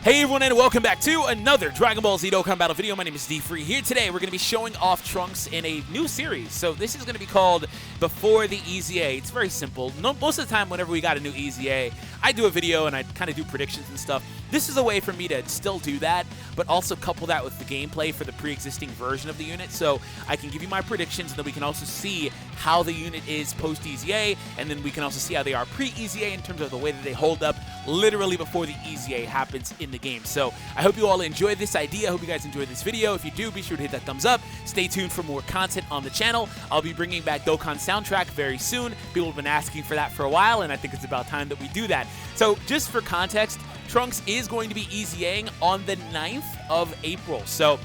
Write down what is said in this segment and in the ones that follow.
Hey everyone, and welcome back to another Dragon Ball Z Dokkan Battle video. My name is D3. Here today, we're going to be showing off Trunks in a new series. So this is going to be called Before the EZA. It's very simple. Most of the time, whenever we got a new EZA, I do a video and I kind of do predictions and stuff. This is a way for me to still do that, but also couple that with the gameplay for the pre-existing version of the unit. So I can give you my predictions, and then we can also see how the unit is post-EZA, and then we can also see how they are pre-EZA in terms of the way that they hold up literally before the EZA happens in the game. So I hope you all enjoyed this idea. I hope you guys enjoyed this video. If you do, be sure to hit that thumbs up. Stay tuned for more content on the channel. I'll be bringing back Dokkan soundtrack very soon. People have been asking for that for a while, and I think it's about time that we do that. So just for context, Trunks is going to be EZAing on the 9th of April. So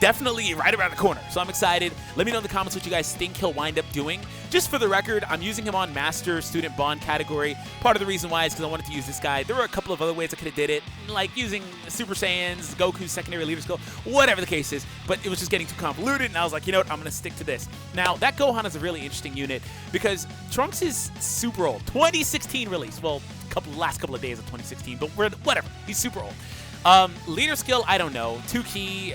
definitely right around the corner. So I'm excited. Let me know in the comments what you guys think he'll wind up doing. Just for the record, I'm using him on Master Student Bond category. Part of the reason why is because I wanted to use this guy. There were a couple of other ways I could have did it, like using Super Saiyans, Goku's secondary leader skill, whatever the case is, but it was just getting too convoluted, and I was like, you know what, I'm going to stick to this. Now, that Gohan is a really interesting unit because Trunks is super old. 2016 release. Well, last couple of days of 2016, but whatever. He's super old. Leader skill, I don't know. 2-key,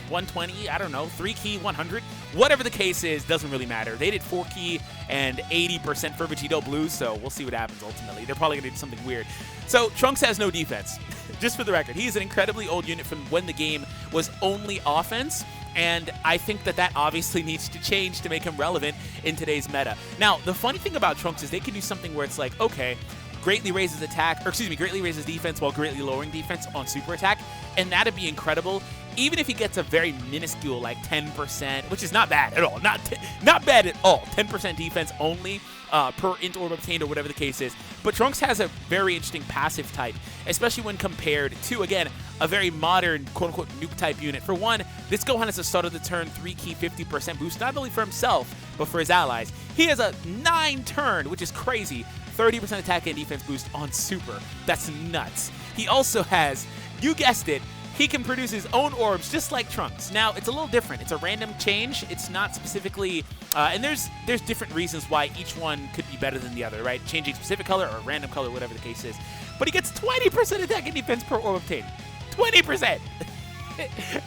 120, I don't know. 3-key, 100. Whatever the case is, doesn't really matter. They did 4-key and 80% for Vegito Blues, so we'll see what happens ultimately. They're probably going to do something weird. So Trunks has no defense. Just for the record, he's an incredibly old unit from when the game was only offense, and I think that that obviously needs to change to make him relevant in today's meta. Now, the funny thing about Trunks is they can do something where it's like, okay, greatly raises attack, or excuse me, greatly raises defense while greatly lowering defense on super attack, and that'd be incredible. Even if he gets a very minuscule, like 10%, which is not bad at all, not bad at all, 10% defense only per int orb obtained or whatever the case is. But Trunks has a very interesting passive type, especially when compared to, again, a very modern, quote-unquote, nuke type unit. For one, this Gohan has a start of the turn 3-key 50% boost, not only for himself, but for his allies. He has a 9-turn, which is crazy, 30% attack and defense boost on super. That's nuts. He also has, you guessed it, he can produce his own orbs just like Trunks. Now, it's a little different. It's a random change. It's not specifically, and there's different reasons why each one could be better than the other, right? Changing specific color or random color, whatever the case is. But he gets 20% attack and defense per orb obtained. 20%!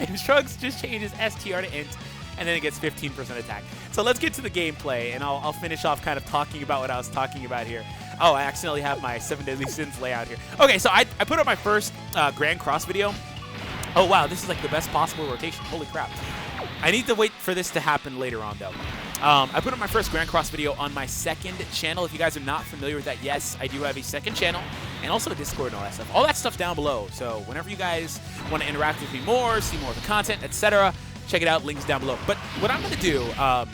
And Trunks just changes STR to int, and then it gets 15% attack. So let's get to the gameplay, and I'll finish off kind of talking about what I was talking about here. Oh, I accidentally have my 7 Deadly Sins layout here. Okay, so I put up my first Grand Cross video. Oh, wow, this is like the best possible rotation. Holy crap. I need to wait for this to happen later on, though. I put up my first Grand Cross video on my second channel. If you guys are not familiar with that, yes, I do have a second channel, and also a Discord and all that stuff. All that stuff down below. So whenever you guys want to interact with me more, see more of the content, etc., check it out, links down below. But what I'm going to do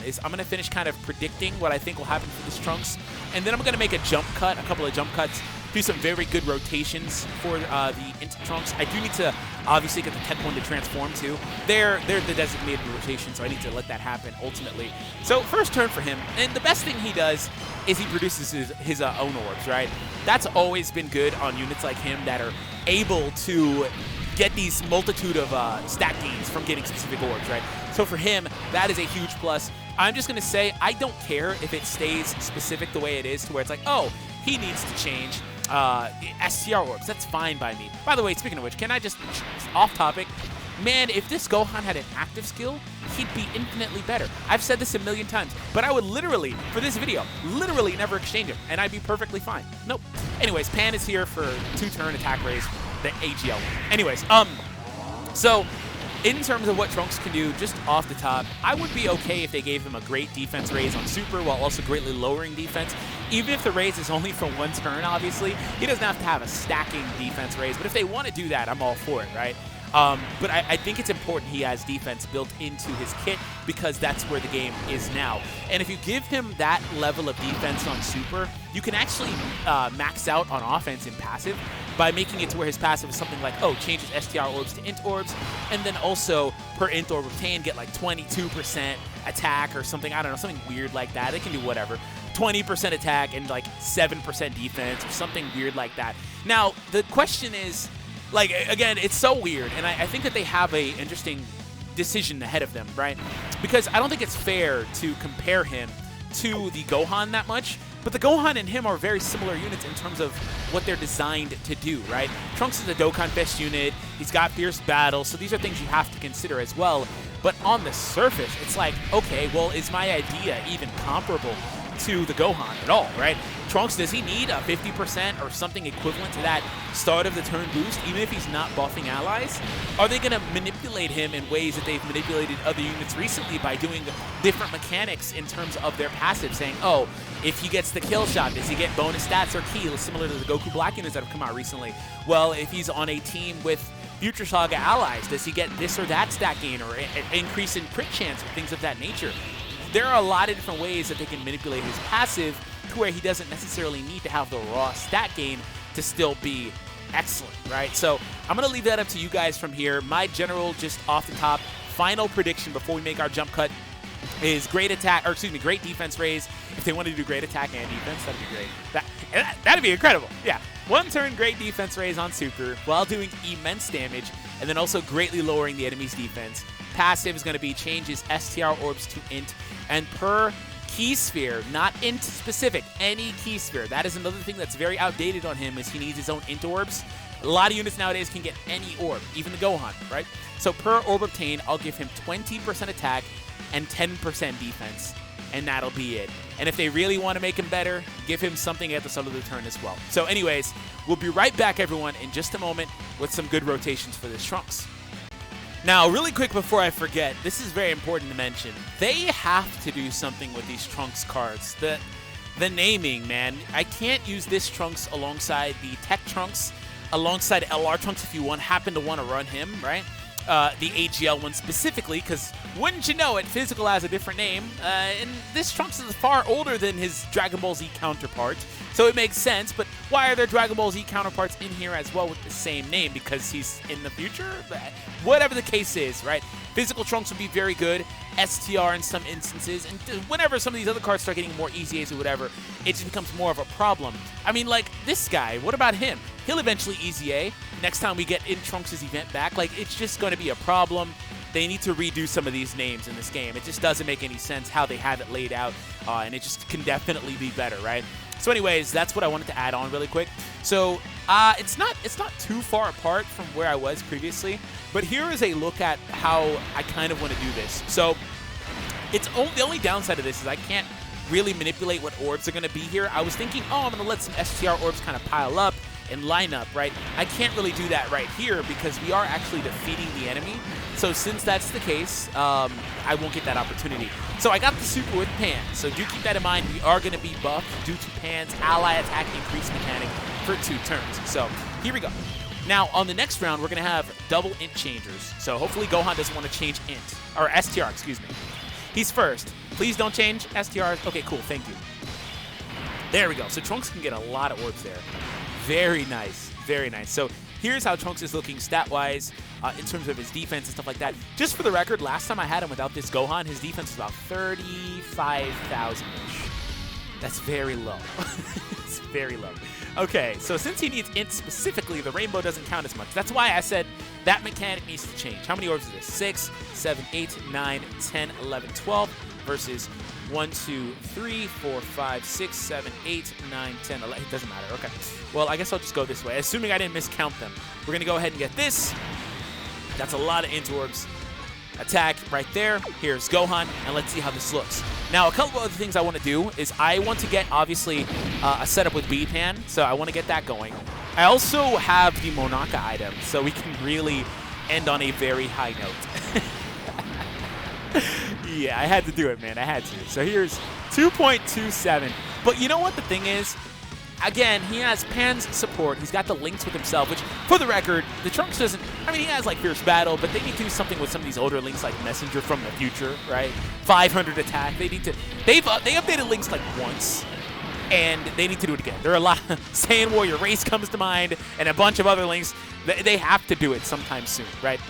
is I'm going to finish kind of predicting what I think will happen for this Trunks, and then I'm going to make a jump cut, a couple of jump cuts, do some very good rotations for the INT Trunks. I do need to obviously get the tech one to transform too. They're the designated rotation, so I need to let that happen ultimately. So first turn for him, and the best thing he does is he produces his own orbs, right? That's always been good on units like him that are able to get these multitude of stat gains from getting specific orbs, right? So for him, that is a huge plus. I'm just going to say I don't care if it stays specific the way it is to where it's like, oh, he needs to change STR orbs. That's fine by me. By the way, speaking of which, can I just, off topic, man, if this Gohan had an active skill, he'd be infinitely better. I've said this a million times, but I would literally, for this video, literally never exchange him, and I'd be perfectly fine. Nope. Anyways, Pan is here for 2-turn attack raise, the AGL. Anyways, so in terms of what Trunks can do, just off the top, I would be okay if they gave him a great defense raise on super while also greatly lowering defense. Even if the raise is only for 1 turn, obviously, he doesn't have to have a stacking defense raise. But if they want to do that, I'm all for it, right? But I think it's important he has defense built into his kit because that's where the game is now. And if you give him that level of defense on super, you can actually max out on offense in passive by making it to where his passive is something like, oh, changes STR orbs to int orbs, and then also per int orb obtained get like 22% attack or something, I don't know, something weird like that. They can do whatever. 20% attack and like 7% defense or something weird like that. Now, the question is, like, again, it's so weird, and I think that they have a interesting decision ahead of them, right? Because I don't think it's fair to compare him to the Gohan that much, But the Gohan and him are very similar units in terms of what they're designed to do, right? Trunks is a DokkanFest unit. He's got Fierce Battle, so these are things you have to consider as well. But on the surface, it's like, okay, well, is my idea even comparable to the Gohan at all, right? Trunks, does he need a 50% or something equivalent to that start of the turn boost, even if he's not buffing allies? Are they going to manipulate him in ways that they've manipulated other units recently by doing different mechanics in terms of their passive, saying, oh, if he gets the kill shot, does he get bonus stats or ki, similar to the Goku Black units that have come out recently? Well, if he's on a team with Future Saga allies, does he get this or that stat gain or an increase in crit chance or things of that nature? There are a lot of different ways that they can manipulate his passive to where he doesn't necessarily need to have the raw stat gain to still be excellent, right? So I'm going to leave that up to you guys from here. My general, just off the top, final prediction before we make our jump cut is great attack, or excuse me, great defense raise. If they want to do great attack and defense, that'd be great. That'd be incredible. Yeah. One turn great defense raise on Super while doing immense damage and then also greatly lowering the enemy's defense. Passive is going to be change his STR orbs to int, and per key sphere, not int specific, any key sphere. That is another thing that's very outdated on him, is he needs his own int orbs. A lot of units nowadays can get any orb, even the Gohan, right? So per orb obtained, I'll give him 20% attack and 10% defense, and that'll be it. And if they really want to make him better, give him something at the start of the turn as well. So anyways, we'll be right back, everyone, in just a moment with some good rotations for this Trunks. Now, really quick before I forget, this is very important to mention. They have to do something with these Trunks cards. The naming, man. I can't use this Trunks alongside the Tech Trunks, alongside LR Trunks if you happen to want to run him, right? The AGL one specifically, because wouldn't you know it, Physical has a different name, and this Trunks is far older than his Dragon Ball Z counterpart, so it makes sense. But why are there Dragon Ball Z counterparts in here as well with the same name? Because he's in the future? Whatever the case is, right? Physical Trunks would be very good, STR in some instances, and whenever some of these other cards start getting more EZAs or whatever, it just becomes more of a problem. I mean, like, this guy, what about him? He'll eventually EZA next time we get in Trunks' event back. Like, it's just going to be a problem. They need to redo some of these names in this game. It just doesn't make any sense how they have it laid out, and it just can definitely be better, right? So anyways, that's what I wanted to add on really quick. So it's not too far apart from where I was previously, but here is a look at how I kind of want to do this. So the only downside of this is I can't really manipulate what orbs are going to be here. I was thinking, oh, I'm going to let some STR orbs kind of pile up and line up, right? I can't really do that right here because we are actually defeating the enemy. So since that's the case, I won't get that opportunity. So I got the Super with Pan. So do keep that in mind. We are going to be buffed due to Pan's ally attack increase mechanic for 2 turns. So here we go. Now on the next round, we're going to have double int changers. So hopefully Gohan doesn't want to change int, or STR, excuse me. He's first. Please don't change STRs. Okay, cool. Thank you. There we go. So Trunks can get a lot of orbs there. Very nice. Very nice. So here's how Trunks is looking stat-wise in terms of his defense and stuff like that. Just for the record, last time I had him without this Gohan, his defense was about 35,000-ish. That's very low. It's very low. Okay, so since he needs int specifically, the rainbow doesn't count as much. That's why I said that mechanic needs to change. How many orbs is this? 6, 7, 8, 9, 10, 11, 12 versus 1, 2, 3, 4, 5, 6, 7, 8, 9, 10, 11. It doesn't matter. Okay. Well, I guess I'll just go this way, assuming I didn't miscount them. We're going to go ahead and get this. That's a lot of int orbs. Attack right there. Here's Gohan, and let's see how this looks. Now, a couple of other things I want to do is I want to get, obviously, a setup with B-Pan, so I want to get that going. I also have the Monaka item, so we can really end on a very high note. Yeah, I had to do it, man. I had to. So here's 2.27. But you know what the thing is? Again, he has Pan's support. He's got the links with himself, which, for the record, the Trunks doesn't... I mean, he has, like, Fierce Battle, but they need to do something with some of these older links, like Messenger from the future, right? 500 attack. They need to... They updated links, like, once, and they need to do it again. There are a lot... Saiyan Warrior Race comes to mind, and a bunch of other links. They have to do it sometime soon, right?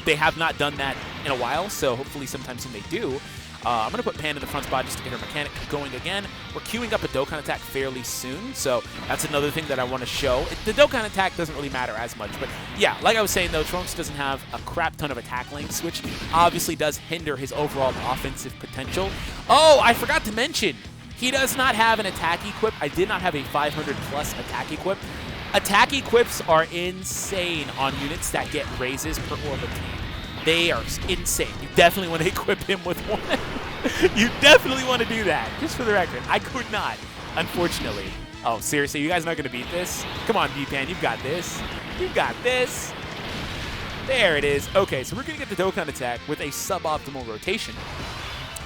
They have not done that in a while, so hopefully sometime soon they do. I'm going to put Pan in the front spot just to get her mechanic going again. We're queuing up a Dokkan attack fairly soon, so that's another thing that I want to show. The Dokkan attack doesn't really matter as much, but yeah, like I was saying though, Trunks doesn't have a crap ton of attack links, which obviously does hinder his overall offensive potential. Oh, I forgot to mention, He does not have an attack equip. I did not have a 500 plus attack equip. Attack equips are insane on units that get raises per orb obtained. They are insane. You definitely want to equip him with one. You definitely want to do that, just for the record. I could not, unfortunately. Oh, seriously? You guys not going to beat this? Come on, B-Pan. You've got this. You've got this. There it is. Okay, so we're going to get the Dokkan attack with a suboptimal rotation.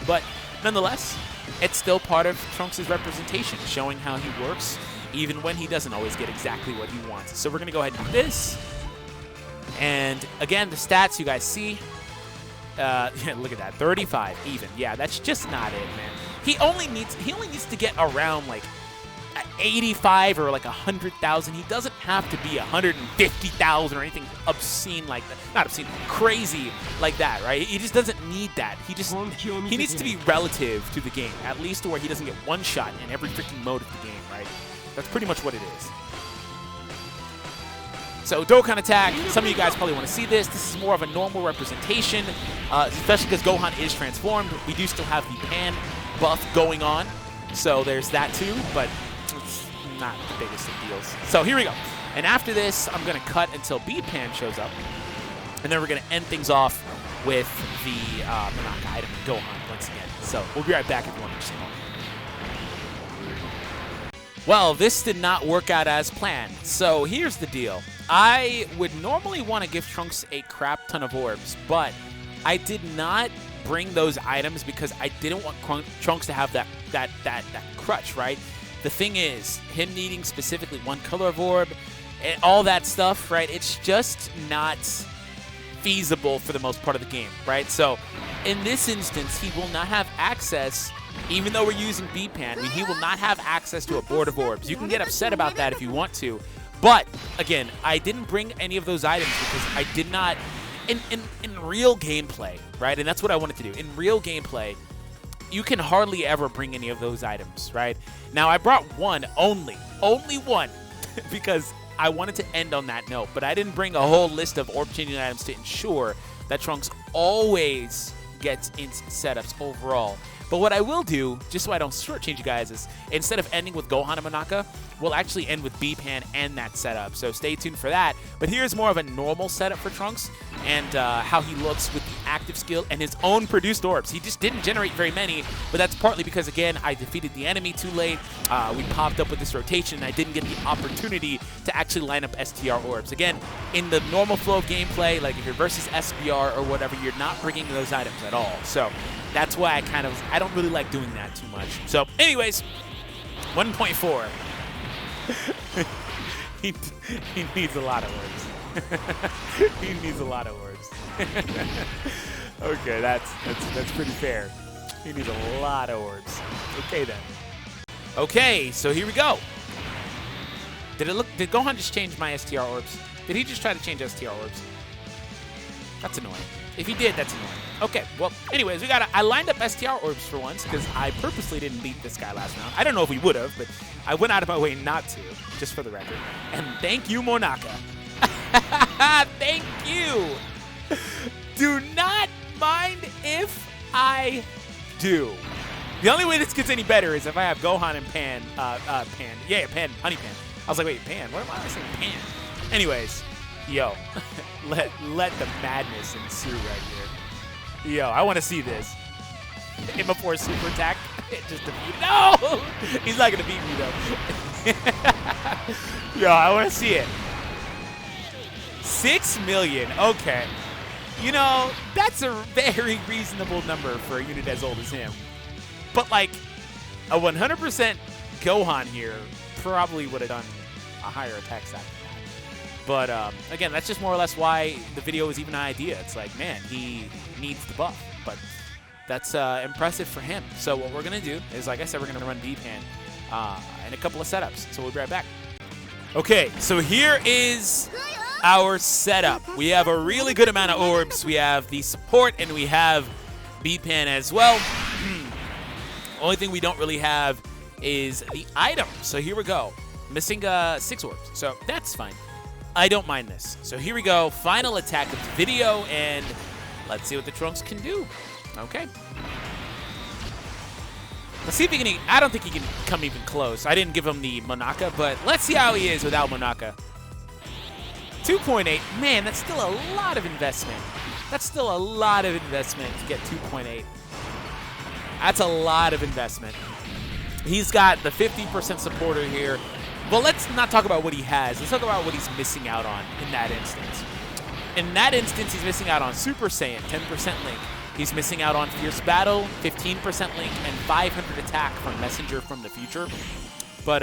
But nonetheless, it's still part of Trunks' representation, showing how he works, even when he doesn't always get exactly what he wants. So we're going to go ahead and do this. And again, the stats you guys see. Yeah, look at that, 35 even. Yeah, that's just not it, man. He only needs to get around like 85 or like 100,000. He doesn't have to be 150,000 or anything obscene like that. Not obscene, crazy like that, right? He just doesn't need that. He needs to be relative to the game, at least to where he doesn't get one shot in every freaking mode of the game, right? That's pretty much what it is. So Dokkan attack, some of you guys probably want to see this. This is more of a normal representation, especially because Gohan is transformed. We do still have the Pan buff going on, so there's that too, but it's not the biggest of deals. So here we go. And after this, I'm going to cut until B-Pan shows up, and then we're going to end things off with the Monaka item Gohan once again. So we'll be right back if you want to see more. Well, this did not work out as planned. So here's the deal. I would normally want to give Trunks a crap ton of orbs, but I did not bring those items because I didn't want Trunks to have that crutch, right? The thing is, him needing specifically one color of orb and all that stuff, right? It's just not feasible for the most part of the game, right? So in this instance, he will not have access. Even though we're using B-Pan, I mean, he will not have access to a board of orbs. You can get upset about that if you want to. But, again, I didn't bring any of those items because I did not, in real gameplay, right? And that's what I wanted to do. In real gameplay, you can hardly ever bring any of those items, right? Now, I brought one, only one, because I wanted to end on that note. But I didn't bring a whole list of orb-changing items to ensure that Trunks always gets into setups overall. But what I will do, just so I don't shortchange you guys, is instead of ending with Gohan and Monaka, we'll actually end with B-Pan and that setup. So stay tuned for that. But here's more of a normal setup for Trunks and how he looks with the active skill and his own produced orbs. He just didn't generate very many, but that's partly because, again, I defeated the enemy too late. We popped up with this rotation, and I didn't get the opportunity to actually line up STR orbs. Again, in the normal flow of gameplay, like if you're versus SBR or whatever, you're not bringing those items at all. So that's why I don't really like doing that too much. So anyways, 1.4. he needs a lot of orbs. He needs a lot of orbs. Okay, that's pretty fair. He needs a lot of orbs. Okay then. Okay, so here we go. Did Gohan just change my STR orbs? Did he just try to change STR orbs? That's annoying. If he did, that's annoying. Okay, well, anyways, I lined up STR orbs for once because I purposely didn't beat this guy last round. I don't know if we would have, but I went out of my way not to, just for the record. And thank you, Monaka. Thank you. Do not mind if I do. The only way this gets any better is if I have Gohan and Pan. Pan, Honey Pan. I was like, wait, Pan? Why am I saying Pan? Anyways, yo, let the madness ensue right here. Yo, I want to see this. Him before super attack. Just defeat. No! He's not going to beat me, though. Yo, I want to see it. 6 million. Okay. You know, that's a very reasonable number for a unit as old as him. But, like, a 100% Gohan here probably would have done a higher attack stack than that. But, again, that's just more or less why the video was even an idea. It's like, man, he needs the buff. But that's impressive for him. So what we're going to do is, like I said, we're going to run D-Pan and a couple of setups. So we'll be right back. Okay, so here is our setup. We have a really good amount of orbs. We have the support, and we have B-Pan as well. Only thing we don't really have is the item. So here we go. Missing 6 orbs. So that's fine. I don't mind this. So here we go. Final attack of the video, and let's see what the Trunks can do. Okay. Let's see if he can. I don't think he can come even close. I didn't give him the Monaka, but let's see how he is without Monaka. 2.8. Man, that's still a lot of investment. That's still a lot of investment to get 2.8. That's a lot of investment. He's got the 50% supporter here. Well, let's not talk about what he has. Let's talk about what he's missing out on in that instance. In that instance, he's missing out on Super Saiyan, 10% Link. He's missing out on Fierce Battle, 15% Link, and 500 attack from Messenger from the future. But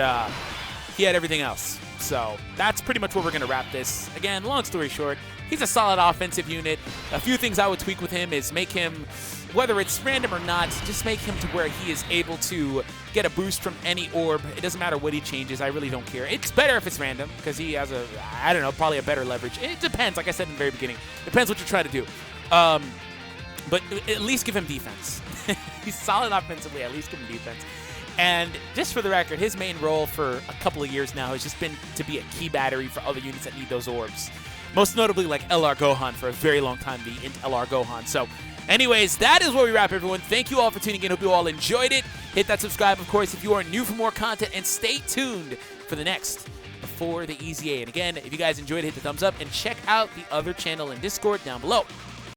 he had everything else. So that's pretty much where we're going to wrap this. Again, long story short, he's a solid offensive unit. A few things I would tweak with him is make him, whether it's random or not, just make him to where he is able to get a boost from any orb. It doesn't matter what he changes. I really don't care. It's better if it's random because he has a, I don't know, probably a better leverage. It depends, like I said in the very beginning. Depends what you're trying to do. But at least give him defense. He's solid offensively, at least give him defense. And just for the record, his main role for a couple of years now has just been to be a key battery for other units that need those orbs. Most notably like LR Gohan for a very long time, the INT LR Gohan. So anyways, that is where we wrap, everyone. Thank you all for tuning in. Hope you all enjoyed it. Hit that subscribe, of course, if you are new for more content. And stay tuned for the next Before the EZA. And again, if you guys enjoyed it, hit the thumbs up. And check out the other channel in Discord down below.